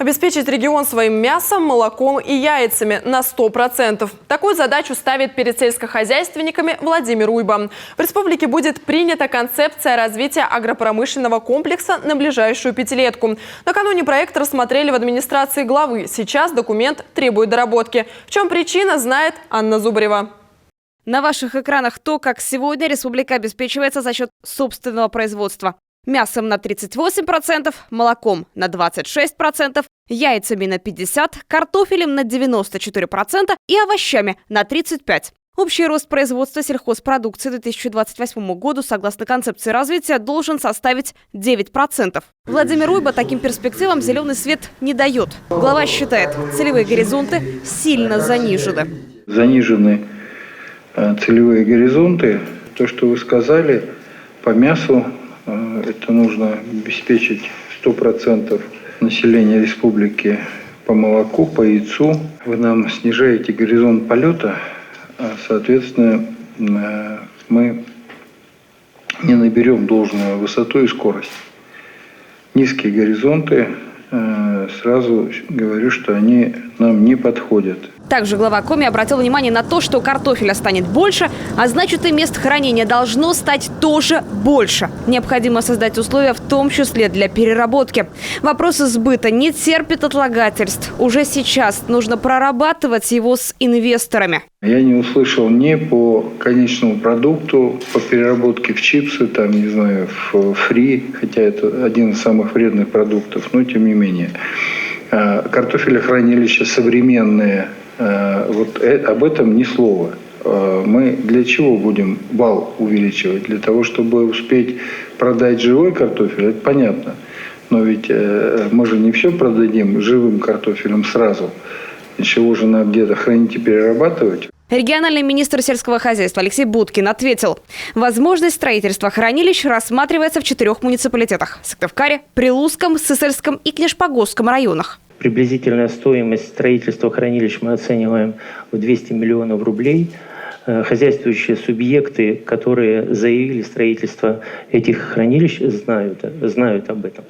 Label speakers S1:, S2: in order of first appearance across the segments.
S1: Обеспечить регион своим мясом, молоком и яйцами на 100%. Такую задачу ставит перед сельскохозяйственниками Владимир Уйба. В республике будет принята концепция развития агропромышленного комплекса на ближайшую пятилетку. Накануне проект рассмотрели в администрации главы. Сейчас документ требует доработки. В чем причина, знает Анна Зубарева.
S2: На ваших экранах то, как сегодня республика обеспечивается за счет собственного производства. Мясом на 38%, молоком на 26%, яйцами на 50%, картофелем на 94% и овощами на 35%. Общий рост производства сельхозпродукции к 2028 году, согласно концепции развития, должен составить 9%. Владимир Уйба таким перспективам зеленый свет не дает. Глава считает, целевые горизонты сильно занижены.
S3: Занижены целевые горизонты. То, что вы сказали, по мясу, это нужно обеспечить 100% населения республики, по молоку, по яйцу. Вы нам снижаете горизонт полета, соответственно, мы не наберем должную высоту и скорость. Низкие горизонты, сразу говорю, что они нам не подходят.
S2: Также глава Коми обратил внимание на то, что картофеля станет больше, а значит и мест хранения должно стать тоже больше. Необходимо создать условия в том числе для переработки. Вопросы сбыта не терпят отлагательств. Уже сейчас нужно прорабатывать его с инвесторами.
S3: Я не услышал ни по конечному продукту, по переработке в чипсы, там, не знаю, в фри, хотя это один из самых вредных продуктов, но тем не менее. Картофелехранилища современные, об этом ни слова. Мы для чего будем вал увеличивать? Для того, чтобы успеть продать живой картофель, это понятно. Но ведь мы же не все продадим живым картофелем сразу. Чего же надо где-то хранить и перерабатывать?
S2: Региональный министр сельского хозяйства Алексей Будкин ответил, возможность строительства хранилищ рассматривается в 4 муниципалитетах – Сыктывкаре, Прилузском, Сысольском и Книжпогосском районах.
S4: Приблизительная стоимость строительства хранилищ мы оцениваем в 200 миллионов рублей. Хозяйствующие субъекты, которые заявили строительство этих хранилищ, знают об этом.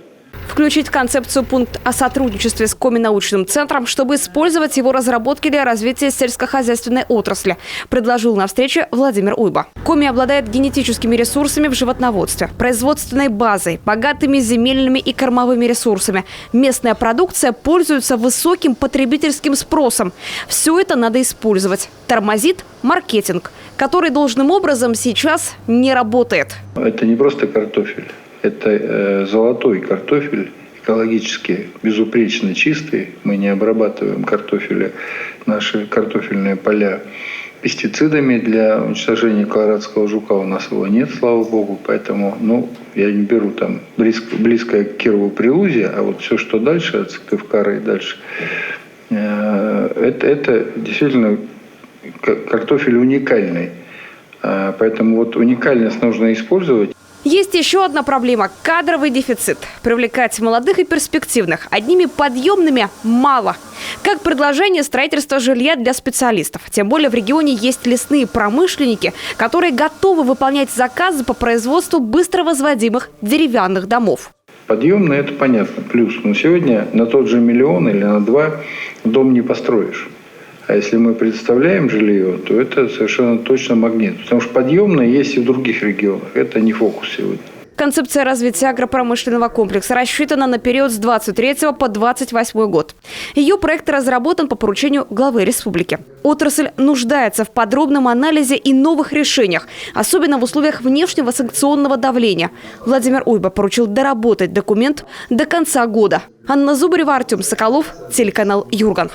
S2: Включить в концепцию пункт о сотрудничестве с Коми-научным центром, чтобы использовать его разработки для развития сельскохозяйственной отрасли, предложил на встрече Владимир Уйба. Коми обладает генетическими ресурсами в животноводстве, производственной базой, богатыми земельными и кормовыми ресурсами. Местная продукция пользуется высоким потребительским спросом. Все это надо использовать. Тормозит маркетинг, который должным образом сейчас не работает.
S3: Это не просто картофель. Это золотой картофель, экологически безупречно чистый. Мы не обрабатываем наши картофельные поля пестицидами для уничтожения колорадского жука. У нас его нет, слава богу. Поэтому я не беру там близко к Кирову-Прилузе, а вот все, что дальше, от Сыктывкара и дальше, это действительно картофель уникальный. Поэтому уникальность нужно использовать.
S2: Есть еще одна проблема – кадровый дефицит. Привлекать молодых и перспективных одними подъемными мало. Как предложение строительства жилья для специалистов. Тем более в регионе есть лесные промышленники, которые готовы выполнять заказы по производству быстро возводимых деревянных домов.
S3: Подъемный – это понятно, плюс. Но сегодня на тот же 1 миллион или на 2 дом не построишь. А если мы представляем жилье, то это совершенно точно магнит. Потому что подъемное есть и в других регионах. Это не фокус сегодня.
S2: Концепция развития агропромышленного комплекса рассчитана на период с 23 по 28 год. Ее проект разработан по поручению главы республики. Отрасль нуждается в подробном анализе и новых решениях, особенно в условиях внешнего санкционного давления. Владимир Уйба поручил доработать документ до конца года. Анна Зубарева, Артем Соколов, телеканал Юрган.